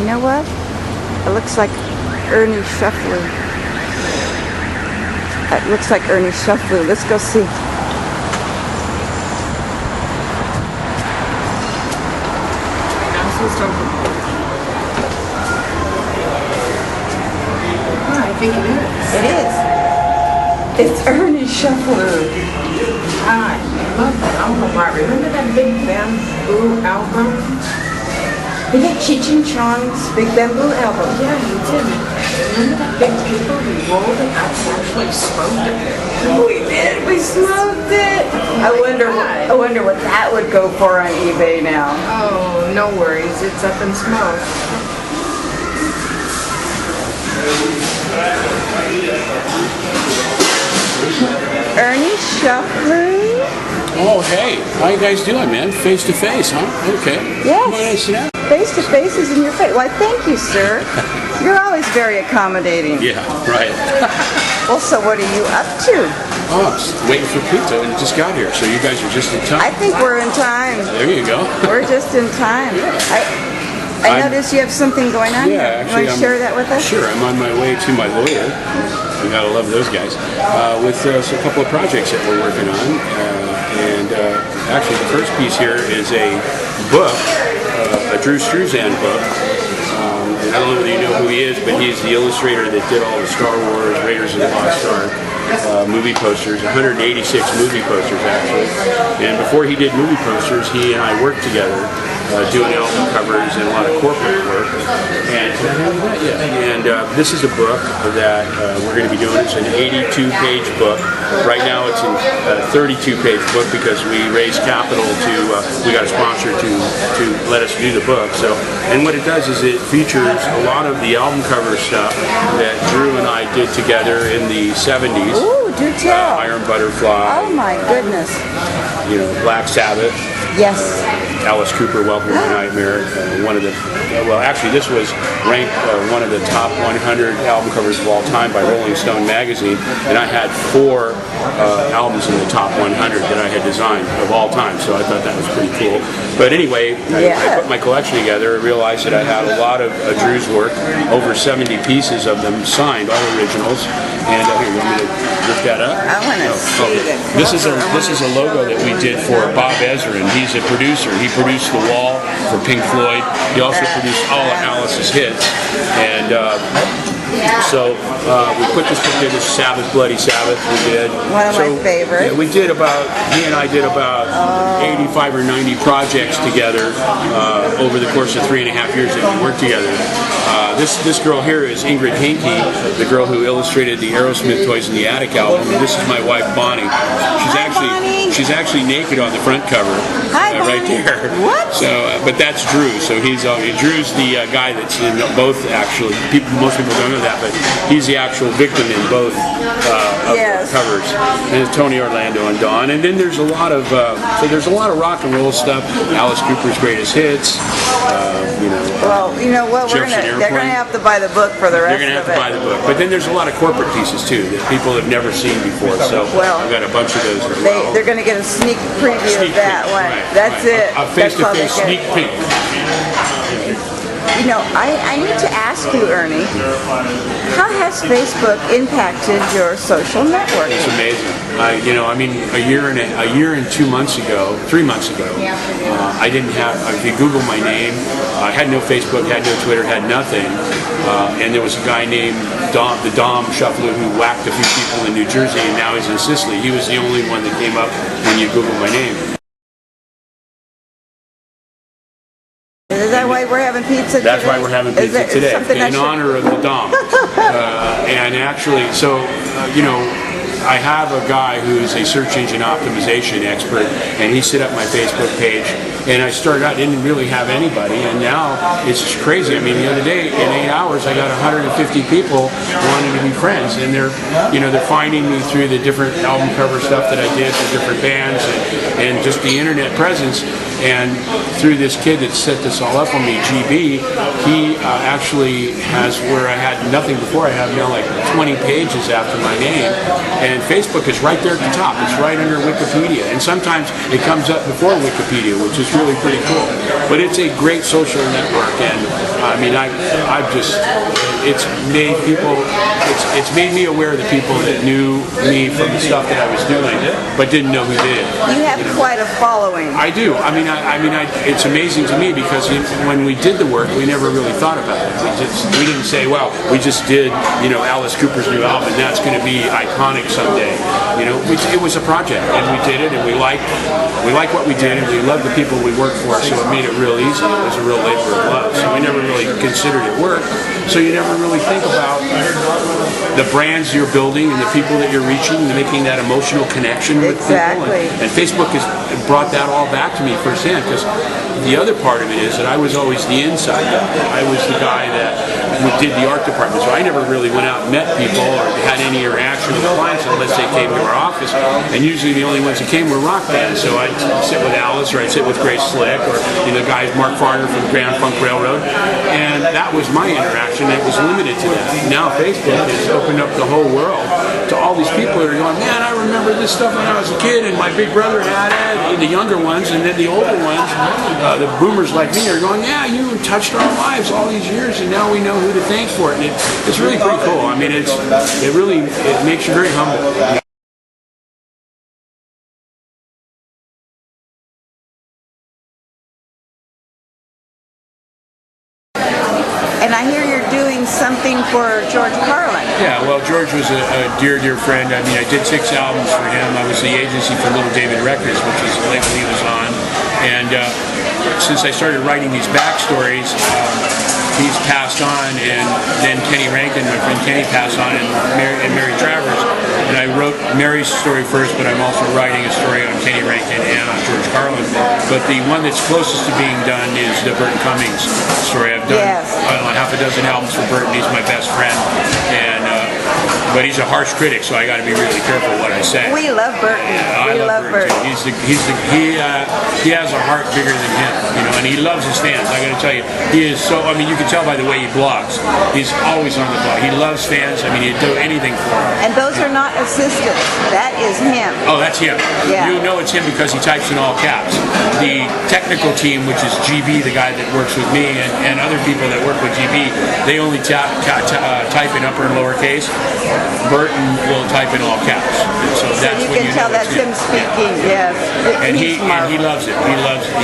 You know what? It looks like Ernie Cefalu. It looks like Ernie Cefalu. Let's go see. I think it is. It is. It's Ernie Cefalu. Hi, I love that album art. Remember that Big Bamboo album? We did Cheech and Chong's Big Bamboo album. Yeah, you did. Remember that big paper we rolled it out and actually smoked it? We did. We smoked it. I wonder what that would go for on eBay now. Oh, no worries. It's up in smoke. Ernie Cefalu. Oh, hey. How you guys doing, man? Face to face, huh? Okay. Yes. Come on in, sit down. Face to face is in your face. Why, thank you, sir. You're always very accommodating. Yeah, right. Well, so what are you up to? Oh, just waiting for pizza and it just got here. So you guys are just in time. I think we're in time. There you go. We're just in time. I notice you have something going on here. Actually, you want to share that with us? Sure. I'm on my way to my lawyer. You gotta love those guys. With a couple of projects that we're working on. Actually, the first piece here is a book, a Drew Struzan book. I don't know whether you know who he is, but he's the illustrator that did all the Star Wars, Raiders of the Lost Ark movie posters, 186 movie posters actually. And before he did movie posters, he and I worked together doing album covers and a lot of corporate work. And this is a book that we're going to be doing. It's an 82-page book. Right now it's a 32-page book because we raised capital we got a sponsor to let us do the book. So, and what it does is it features a lot of the album cover stuff that Drew and I did together in the 70s. Ooh, do tell. Iron Butterfly. Oh my goodness. You know, Black Sabbath. Yes. Alice Cooper, Welcome to Nightmare. One of the, well, actually, this was ranked one of the top 100 album covers of all time by Rolling Stone magazine, and I had 4 albums in the top 100 that I had designed of all time, so I thought that was pretty cool. But anyway, I put my collection together. I realized that I had a lot of Drew's work, over 70 pieces of them signed, all originals. And here, you want me to lift that up? I want to see the cover. This is a logo that we did for Bob Ezrin. He's a producer. He produced The Wall for Pink Floyd. He also produced all of Alice's hits. And so we put this together, Sabbath, Bloody Sabbath, we did. One of my favorites. Yeah, he and I did about 85 or 90 projects together over the course of 3.5 years that we worked together. This girl here is Ingrid Hinkey, the girl who illustrated the Aerosmith Toys in the Attic album. And this is my wife Bonnie. She's actually naked on the front cover. Hi, right there. What? So, but that's Drew. So Drew's the guy that's in both. Actually, most people don't know that, but he's the actual victim in both of the covers. And it's Tony Orlando and Dawn. And then there's a lot of there's a lot of rock and roll stuff. Alice Cooper's greatest hits. Well, you know what? They're going to have to buy the book for the rest of it. They're going to have to buy the book. But then there's a lot of corporate pieces too that people have never seen before. So I've got a bunch of those as well. They're going to get a sneak preview of that one. Right, That's it. A face-to-face sneak peek. You know, I need to ask you, Ernie, how has Facebook impacted your social network? It's amazing. A year and 2 months ago, 3 months ago, I didn't have. If you Google my name, I had no Facebook, had no Twitter, had nothing. And there was a guy named Dom Cefalu who whacked a few people in New Jersey, and now he's in Sicily. He was the only one that came up when you Google my name. Is that why we're having pizza today? That's why we're having pizza today, in honor of the Dom. And actually, I have a guy who's a search engine optimization expert, and he set up my Facebook page. And I started out, didn't really have anybody, and now it's just crazy. I mean, the other day, in 8 hours, I got 150 people wanting to be friends, and they're finding me through the different album cover stuff that I did for different bands, and just the internet presence. And through this kid that set this all up on me, GB, he actually has, where I had nothing before, I have now like 20 pages after my name. And Facebook is right there at the top. It's right under Wikipedia. And sometimes it comes up before Wikipedia, which is really pretty cool. But it's a great social network. And I mean, I've just, it's made people, it's made me aware of the people that knew me from the stuff that I was doing, but didn't know who did. You have quite a following. I do. It's amazing to me because when we did the work, we never really thought about it. We didn't say, well, we just did, Alice Cooper's new album, and that's going to be iconic someday. It was a project, and we did it, and we liked what we did, and we loved the people we worked for, so it made it real easy. It was a real labor of love. So we never really considered it work. So you never really think about the brands you're building and the people that you're reaching, and making that emotional connection with people. And Facebook has brought that all back to me firsthand, because the other part of it is that I was always the inside guy. I was the guy that did the art department, so I never really went out and met people or had any interaction with clients unless they came to our office, and usually the only ones that came were rock bands. So I'd sit with Alice, or I'd sit with Grace Slick, or guys Mark Farner from the Grand Funk Railroad, and that was my interaction. It was limited to that. Now Facebook has opened up the whole world to all these people that are going, man, I remember this stuff when I was a kid, and my big brother had it, and the younger ones, and then the older ones, the boomers like me, are going, yeah, you touched our lives all these years, and now we know who to thank for it. And it's really pretty cool. I mean, it makes you very humble. And I hear you're doing something for George Carlin. Yeah, well, George was a dear, dear friend. I mean, I did 6 albums for him. I was the agency for Little David Records, which is the label he was on. And since I started writing these backstories, he's passed on, and then Kenny Rankin, my friend Kenny, passed on, and Mary Travers. And I wrote Mary's story first, but I'm also writing a story on Kenny Rankin and on George Carlin. But the one that's closest to being done is the Burton Cummings story. I've done, I don't know, half a dozen albums for Burton. He's my best friend. And but he's a harsh critic, so I got to be really careful what I say. We love Burton. I love Burton. He has a heart bigger than him, and he loves his fans. I got to tell you, he is so. I mean, you can tell by the way he blogs. He's always on the blog. He loves fans. I mean, he'd do anything for them. And those are not assistants. That is him. Oh, that's him. Yeah. You know it's him because he types in all caps. The technical team, which is GB, the guy that works with me, and other people that work with GB, they only type in upper and lower case. Burton will type in all caps. And so that's you when can tell that's him speaking. Yes. And he loves it. He loves it.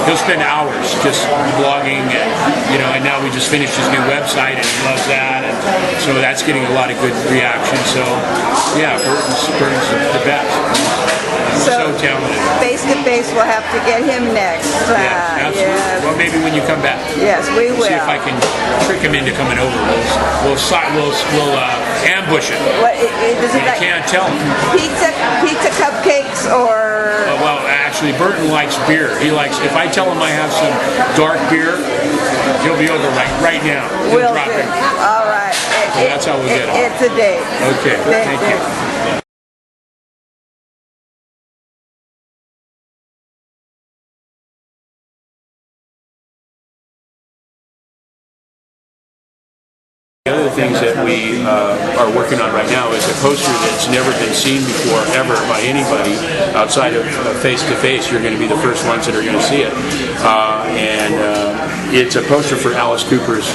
He'll spend hours just blogging, and now we just finished his new website, and he loves that, and so that's getting a lot of good reaction. So yeah, Burton's the best. So talented. Face to face, we'll have to get him next. Yeah, absolutely. Yes. Well, maybe when you come back. Yes, we will. See if I can trick him into coming over. We'll ambush him. What does it You can't tell him. Pizza cupcakes, or? Well, actually, Burton likes beer. He likes. If I tell him I have some dark beer, he'll be over right now. Will drop do. it. All right. So that's how we'll get it. It's a date. Okay. Thank you. The other things that we are working on right now is a poster that's never been seen before, ever, by anybody outside of face-to-face. You're going to be the first ones that are going to see it. It's a poster for Alice Cooper's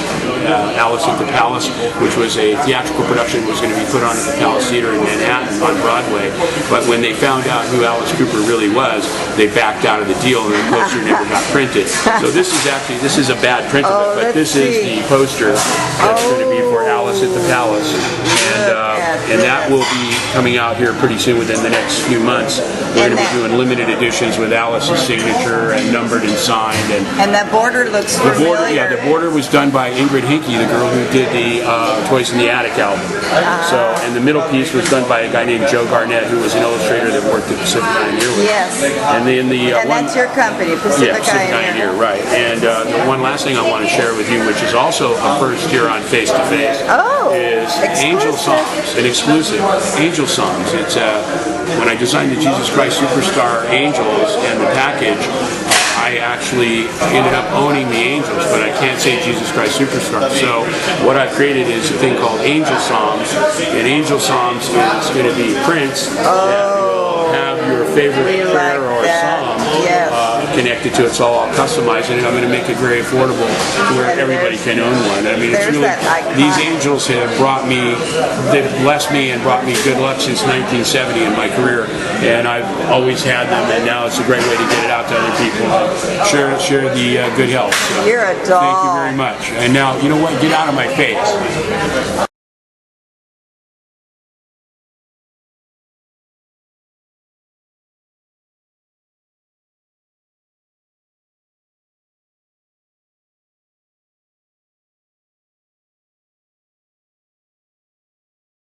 Alice at the Palace, which was a theatrical production that was going to be put on at the Palace Theater in Manhattan on Broadway. But when they found out who Alice Cooper really was, they backed out of the deal, and the poster never got printed. So this is a bad print of it, but this is the poster that's going to be for Alice at the Palace, and that will be coming out here pretty soon within the next few months. We're going to be doing limited editions with Alice's signature and numbered and signed. And that border looks familiar. The border was done by Ingrid Hinkey, the girl who did the Toys in the Attic album. And the middle piece was done by a guy named Joe Garnett, who was an illustrator that worked at Pacific Pioneer with. Yes. And then that's your company, Pacific Pioneer, right. And the one last thing I want to share with you, which is also a first here on Face to Face, is Angel Songs, an exclusive. Angel Songs. It's when I designed the Jesus Christ Superstar Angels and the package, I actually ended up owning the Angels, but I can't say Jesus Christ Superstar. So what I've created is a thing called Angel Songs, and Angel Songs is going to be prints that will have your favorite prayer or song connected to it, so I'll customize it, and I'm going to make it very affordable to where everybody can own one. I mean, it's there's really, that icon. these angels have brought me, they've blessed me and brought me good luck since 1970 in my career, and I've always had them, and now it's a great way to get it out to other people. Share the good health. So, You're a doll. thank you very much. And now, you know what? Get out of my face.